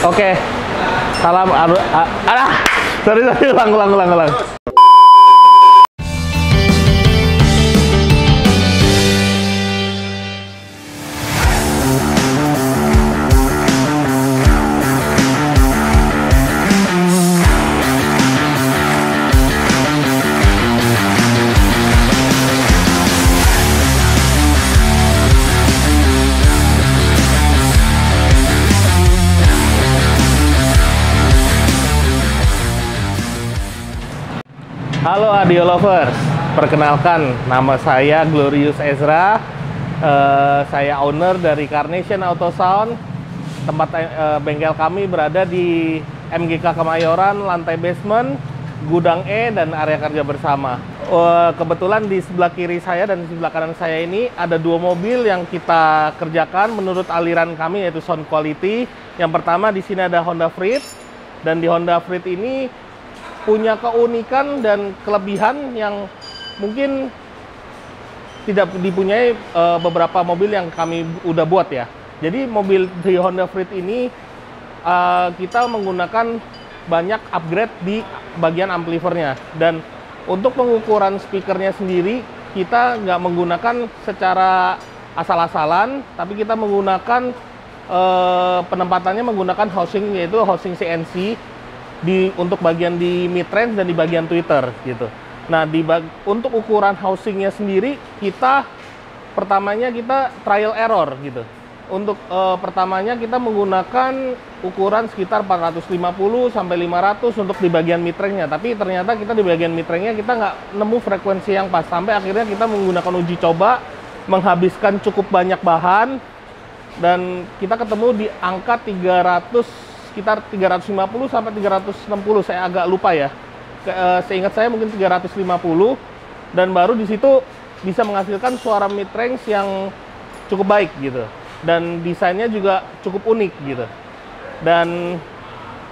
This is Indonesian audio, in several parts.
Oke. Salam sorry, ulang. Halo Audio Lovers, perkenalkan nama saya Glorious Ezra. Saya owner dari Carnation Auto Sound. Tempat bengkel kami berada di MGK Kemayoran, lantai basement, gudang E, dan area kerja bersama. Kebetulan di sebelah kiri saya dan di sebelah kanan saya ini ada dua mobil yang kita kerjakan menurut aliran kami, yaitu sound quality. Yang pertama di sini ada Honda Freed, dan di Honda Freed ini punya keunikan dan kelebihan yang mungkin tidak dipunyai beberapa mobil yang kami udah buat ya. Jadi mobil di Honda Freed ini kita menggunakan banyak upgrade di bagian amplifiernya, dan untuk pengukuran speakernya sendiri kita nggak menggunakan secara asal-asalan, tapi kita menggunakan penempatannya menggunakan housing, yaitu housing CNC untuk bagian di mid range dan di bagian tweeter gitu. Nah, untuk ukuran housingnya sendiri pertamanya kita trial error gitu. Untuk pertamanya kita menggunakan ukuran sekitar 450 sampai 500 untuk di bagian mid range-nya. Tapi ternyata kita di bagian mid range-nya kita nggak nemu frekuensi yang pas, sampai akhirnya kita menggunakan uji coba, menghabiskan cukup banyak bahan, dan kita ketemu di angka sekitar 350 sampai 360, saya agak lupa ya. Seingat saya mungkin 350, dan baru di situ bisa menghasilkan suara mid range yang cukup baik gitu. Dan desainnya juga cukup unik gitu. Dan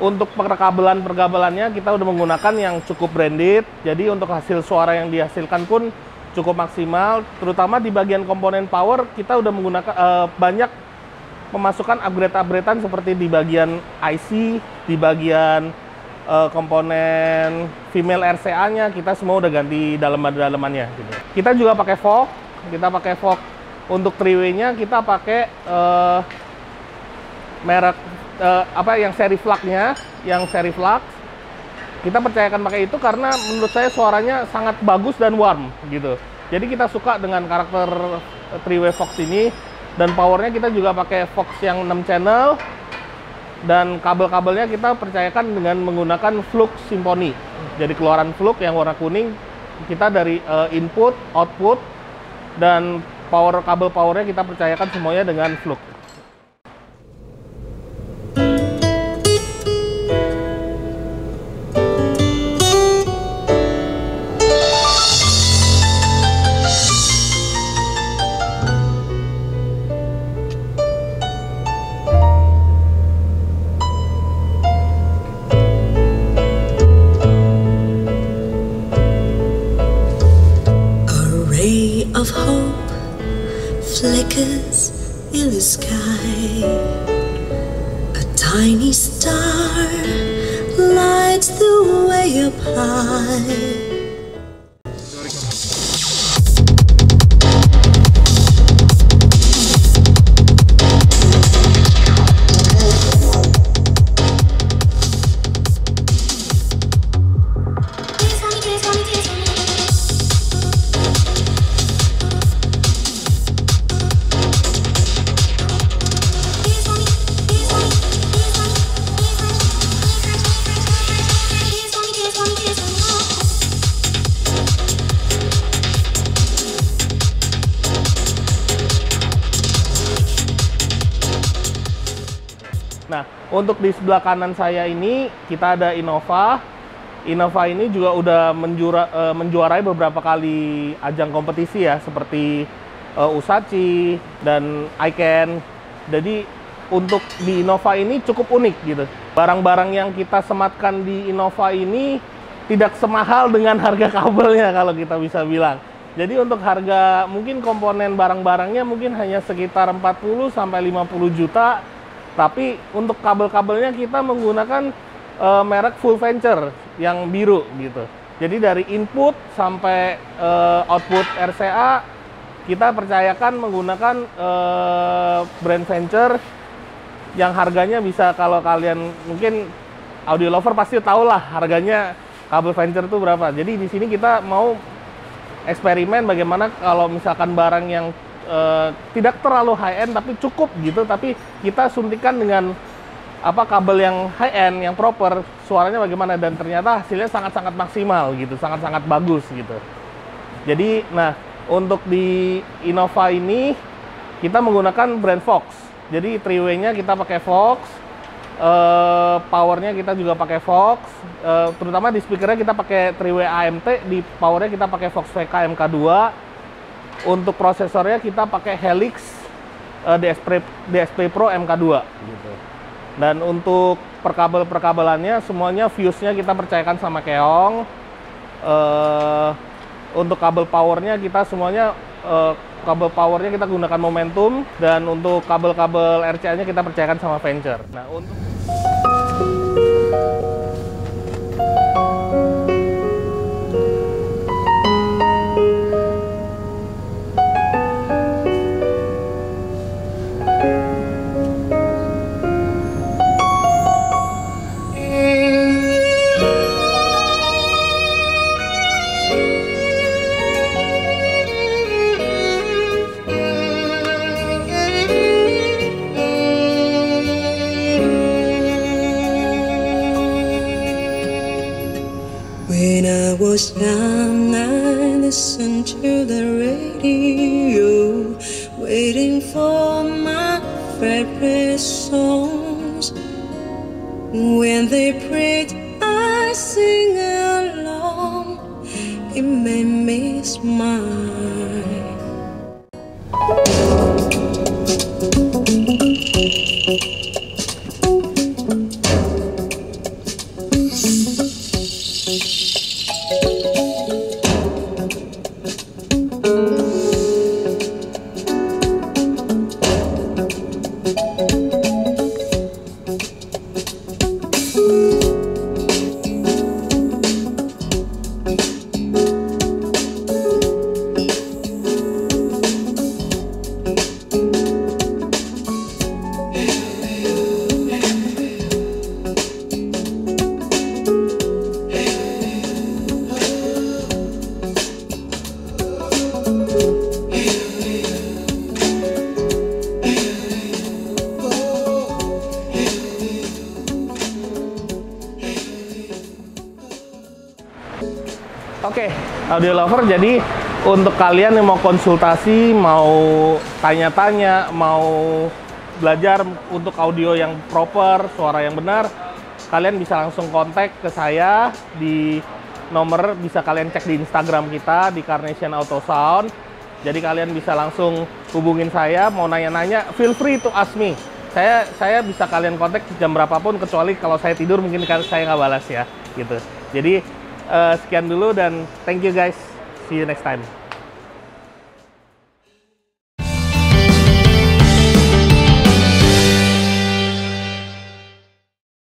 untuk perkabelannya kita udah menggunakan yang cukup branded. Jadi untuk hasil suara yang dihasilkan pun cukup maksimal. Terutama di bagian komponen power kita udah menggunakan banyak memasukkan upgrade-upgradean seperti di bagian IC, di bagian komponen female RCA-nya kita semua udah ganti daleman-dalemannya gitu. Kita juga pakai Vogue, untuk 3-way-nya kita pakai merek yang seri Flux-nya, Kita percayakan pakai itu karena menurut saya suaranya sangat bagus dan warm gitu. Jadi kita suka dengan karakter 3-way Vogue ini. Dan powernya kita juga pakai Vox yang 6 channel, dan kabel-kabelnya kita percayakan dengan menggunakan Flux Symphony. Jadi keluaran Flux yang warna kuning kita dari input, output, dan kabel powernya kita percayakan semuanya dengan Flux. Of hope flickers in the sky. A tiny star lights the way up high. Nah, untuk di sebelah kanan saya ini kita ada Innova. Innova ini juga udah menjuarai beberapa kali ajang kompetisi ya, seperti Usachi dan Icon. Jadi untuk di Innova ini cukup unik gitu. Barang-barang yang kita sematkan di Innova ini tidak semahal dengan harga kabelnya kalau kita bisa bilang. Jadi untuk harga mungkin komponen barang-barangnya mungkin hanya sekitar 40 sampai 50 juta. Tapi untuk kabel-kabelnya kita menggunakan merek Full Venture yang biru gitu. Jadi dari input sampai output RCA kita percayakan menggunakan brand Venture yang harganya bisa, kalau kalian mungkin audio lover pasti tahu lah harganya kabel Venture itu berapa. Jadi di sini kita mau eksperimen bagaimana kalau misalkan barang yang tidak terlalu high end tapi cukup gitu, tapi kita suntikan dengan kabel yang high end yang proper, suaranya bagaimana, dan ternyata hasilnya sangat-sangat maksimal gitu, sangat-sangat bagus gitu. Jadi nah, untuk di Innova ini kita menggunakan brand Fox. Jadi 3-way-nya kita pakai Fox, powernya kita juga pakai Fox, terutama di speakernya kita pakai 3-way AMT, di powernya kita pakai Fox VK MK2. Untuk prosesornya kita pakai Helix DSP Pro MK2 gitu. Dan untuk perkabelannya semuanya fuse-nya kita percayakan sama Keong. Untuk kabel powernya kita semuanya kita gunakan Momentum, dan untuk kabel-kabel RCA-nya kita percayakan sama Venture. Nah, untuk When I was young, I listened to the radio, waiting for my favorite songs. When they played, I sing along. It made me smile. Oke, audio lover, jadi untuk kalian yang mau konsultasi, mau tanya-tanya, mau belajar untuk audio yang proper, suara yang benar, kalian bisa langsung kontak ke saya di nomor, bisa kalian cek di Instagram kita di Carnation Auto Sound. Jadi kalian bisa langsung hubungin saya, mau nanya-nanya, feel free to ask me. Saya bisa kalian kontak jam berapapun, kecuali kalau saya tidur mungkin saya nggak balas ya, gitu. Jadi sekian dulu dan thank you guys. See you next time.